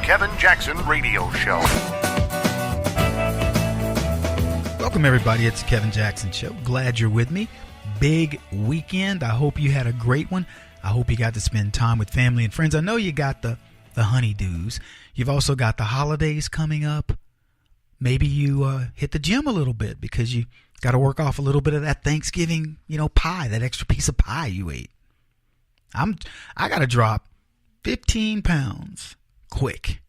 Kevin Jackson Radio Show. Welcome, everybody. It's the Kevin Jackson Show. Glad you're with me. Big weekend. I hope you had a great one. I hope you got to spend time with family and friends. I know you got the honeydews. You've also got the holidays coming up. Maybe you hit the gym a little bit because you got to work off a little bit of that Thanksgiving, pie, that extra piece of pie you ate. I got to drop 15 pounds quick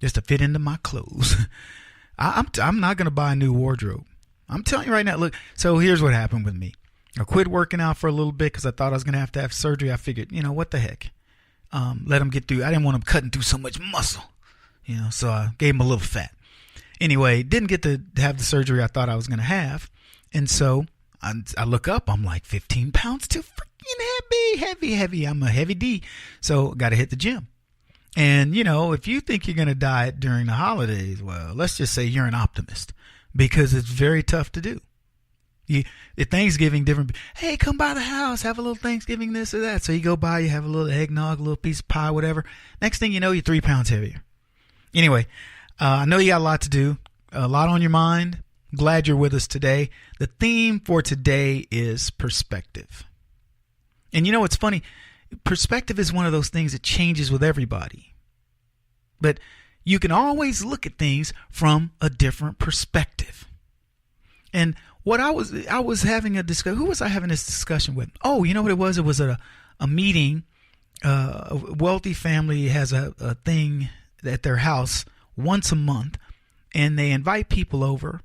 just to fit into my clothes. I'm not going to buy a new wardrobe. I'm telling you right now. Look, so here's what happened with me. I quit working out for a little bit because I thought I was going to have surgery. I figured, what the heck? Let them get through. I didn't want them cutting through so much muscle, so I gave them a little fat. Anyway, didn't get to have the surgery I thought I was going to have. And so I look up, I'm like 15 pounds too freaking heavy. I'm a heavy D. So got to hit the gym. And, if you think you're going to diet during the holidays, well, let's just say you're an optimist because it's very tough to do. At Thanksgiving, different. Hey, come by the house, have a little Thanksgiving, this or that. So you go by, you have a little eggnog, a little piece of pie, whatever. Next thing you know, you're 3 pounds heavier. Anyway, I know you got a lot to do, a lot on your mind. Glad you're with us today. The theme for today is perspective. And it's funny. Perspective is one of those things that changes with everybody. But you can always look at things from a different perspective. And what I was having a discussion. Who was I having this discussion with? Oh, you know what it was? It was a meeting. A wealthy family has a thing at their house once a month, and they invite people over.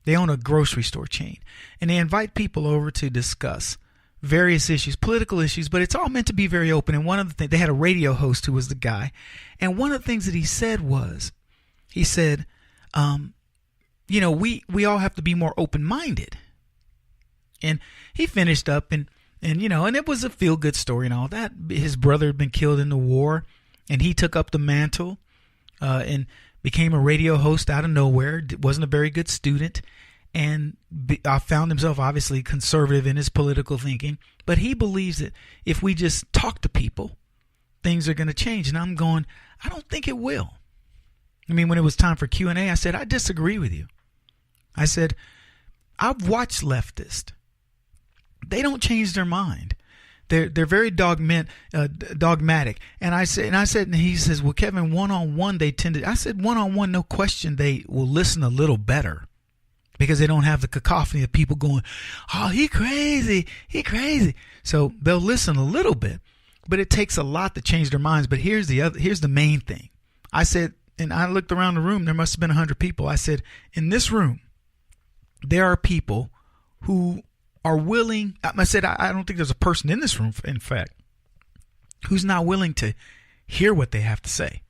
They own a grocery store chain, and they invite people over to discuss various issues, political issues, but it's all meant to be very open. And one of the things, they had a radio host who was the guy, and one of the things that he said was, he said, we all have to be more open-minded. And he finished up and it was a feel-good story and all that. His brother had been killed in the war, and he took up the mantle and became a radio host out of nowhere. Wasn't a very good student, and found himself obviously conservative in his political thinking. But he believes that if we just talk to people, things are going to change. And I'm going, I don't think it will. I mean, when it was time for Q&A, I said, I disagree with you. I said, I've watched leftists. They don't change their mind. They're very dogmatic. And I said, and he says, well, Kevin, one-on-one, they tend to, I said, one-on-one, no question, they will listen a little better because they don't have the cacophony of people going, oh, he crazy. So they'll listen a little bit, but it takes a lot to change their minds. But here's the main thing. I said, and I looked around the room, there must have been 100 people. I said, in this room, there are people who are willing. I said, I don't think there's a person in this room, in fact, who's not willing to hear what they have to say.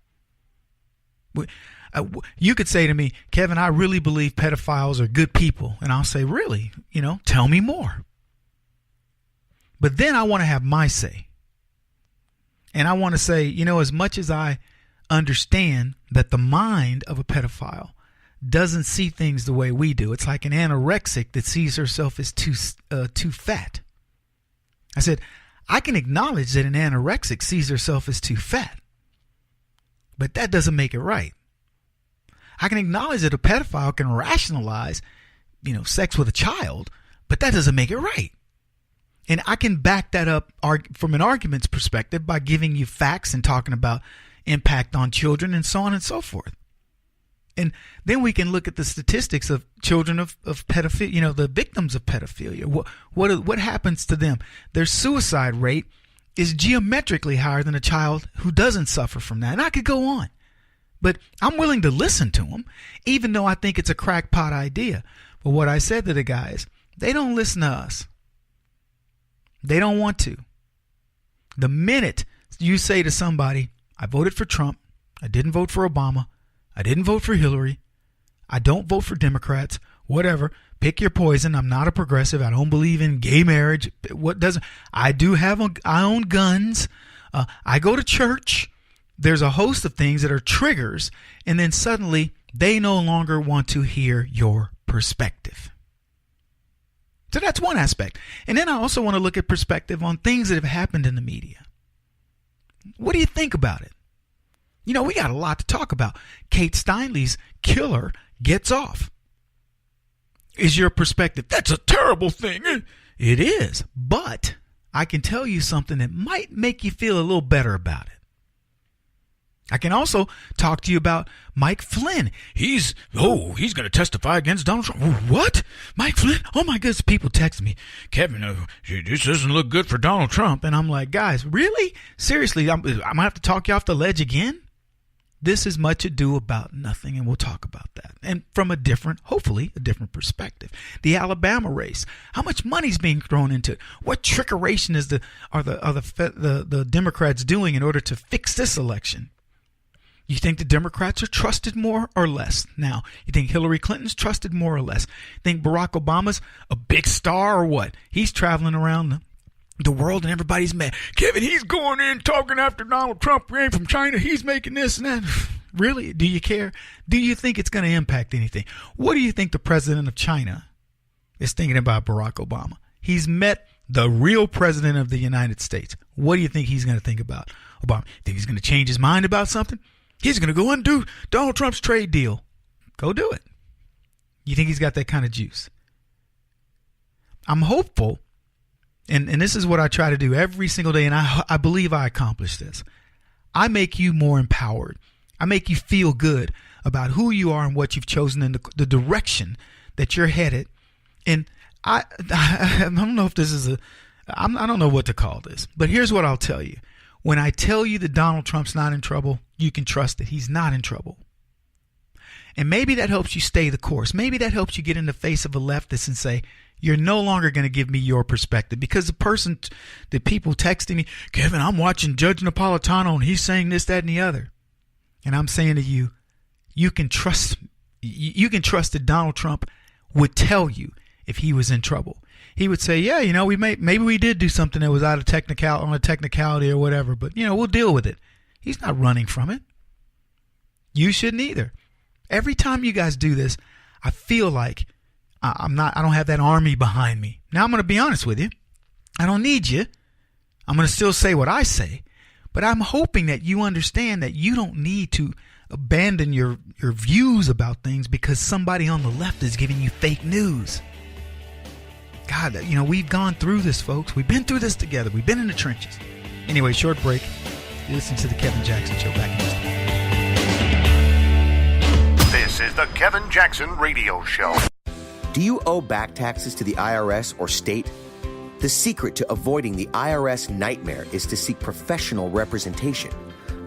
You could say to me, Kevin, I really believe pedophiles are good people. And I'll say, really? Tell me more. But then I want to have my say. And I want to say, as much as I understand that the mind of a pedophile doesn't see things the way we do. It's like an anorexic that sees herself as too fat. I said, I can acknowledge that an anorexic sees herself as too fat, but that doesn't make it right. I can acknowledge that a pedophile can rationalize, sex with a child, but that doesn't make it right. And I can back that up from an argument's perspective by giving you facts and talking about impact on children and so on and so forth. And then we can look at the statistics of children of pedophilia, the victims of pedophilia. What happens to them? Their suicide rate is geometrically higher than a child who doesn't suffer from that. And I could go on. But I'm willing to listen to them, even though I think it's a crackpot idea. But what I said to the guys, they don't listen to us. They don't want to. The minute you say to somebody, I voted for Trump, I didn't vote for Obama, I didn't vote for Hillary, I don't vote for Democrats, whatever, pick your poison. I'm not a progressive. I don't believe in gay marriage. I own guns. I go to church. There's a host of things that are triggers, and then suddenly they no longer want to hear your perspective. So that's one aspect. And then I also want to look at perspective on things that have happened in the media. What do you think about it? You know, we got a lot to talk about. Kate Steinle's killer gets off. Is your perspective, that's a terrible thing? It is, but I can tell you something that might make you feel a little better about it. I can also talk to you about Mike Flynn. He's going to testify against Donald Trump. What? Mike Flynn? Oh my goodness. People text me, Kevin, this doesn't look good for Donald Trump. And I'm like, guys, really? Seriously, I'm going to have to talk you off the ledge again? This is much ado about nothing, and we'll talk about that. And from hopefully a different perspective. The Alabama race. How much money's being thrown into it? What trickeration are the Democrats doing in order to fix this election? You think the Democrats are trusted more or less now? You think Hillary Clinton's trusted more or less? Think Barack Obama's a big star or what? He's traveling around the world and everybody's mad. Kevin, he's going in talking after Donald Trump ran from China. He's making this and that. Really? Do you care? Do you think it's going to impact anything? What do you think the president of China is thinking about Barack Obama? He's met the real president of the United States. What do you think he's going to think about Obama? Think he's going to change his mind about something? He's going to go undo Donald Trump's trade deal. Go do it. You think he's got that kind of juice? I'm hopeful, and this is what I try to do every single day, and I believe I accomplish this. I make you more empowered. I make you feel good about who you are and what you've chosen and the direction that you're headed. And I don't know if this is I don't know what to call this, but here's what I'll tell you. When I tell you that Donald Trump's not in trouble, you can trust that he's not in trouble. And maybe that helps you stay the course. Maybe that helps you get in the face of a leftist and say, you're no longer going to give me your perspective. Because the people texting me, Kevin, I'm watching Judge Napolitano and he's saying this, that, and the other. And I'm saying to you, you can trust that Donald Trump would tell you if he was in trouble. He would say, yeah, maybe we did do something that was out of technicality or whatever, but we'll deal with it. He's not running from it. You shouldn't either. Every time you guys do this, I feel like I don't have that army behind me. Now I'm going to be honest with you. I don't need you. I'm going to still say what I say, but I'm hoping that you understand that you don't need to abandon your views about things because somebody on the left is giving you fake news. God, we've gone through this, folks. We've been through this together. We've been in the trenches. Anyway, short break. You listen to the Kevin Jackson Show. Back in just a minute. This is the Kevin Jackson Radio Show. Do you owe back taxes to the IRS or state? The secret to avoiding the IRS nightmare is to seek professional representation.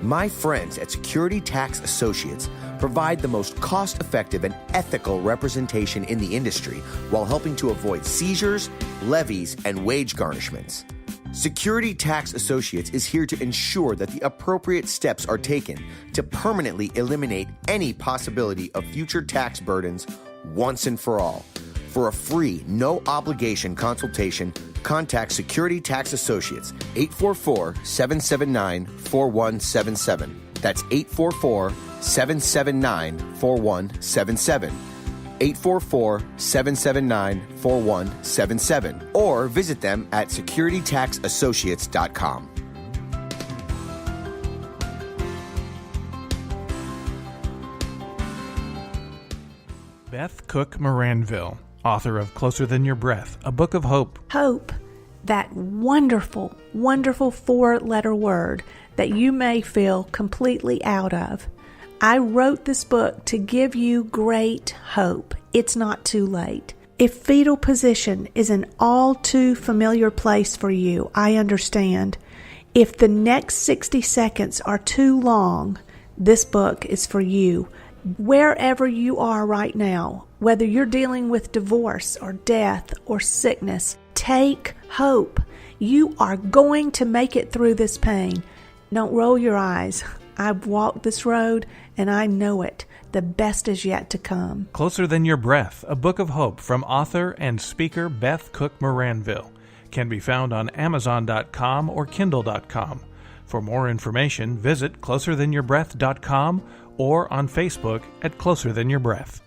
My friends at Security Tax Associates provide the most cost-effective and ethical representation in the industry while helping to avoid seizures, levies, and wage garnishments. Security Tax Associates is here to ensure that the appropriate steps are taken to permanently eliminate any possibility of future tax burdens once and for all. For a free, no-obligation consultation, contact Security Tax Associates, 844-779-4177. That's 844-779-4177. 844-779-4177. Or visit them at securitytaxassociates.com. Beth Cook Moranville, author of Closer Than Your Breath, a book of hope. Hope, that wonderful, wonderful 4-letter word that you may feel completely out of. I wrote this book to give you great hope. It's not too late. If fetal position is an all too familiar place for you, I understand. If the next 60 seconds are too long, this book is for you. Wherever you are right now, whether you're dealing with divorce or death or sickness, take hope. You are going to make it through this pain. Don't roll your eyes. I've walked this road and I know it. The best is yet to come. Closer Than Your Breath, a book of hope from author and speaker Beth Cook Moranville, can be found on Amazon.com or Kindle.com. For more information, visit closerthanyourBreath.com or on Facebook at Closer Than Your Breath.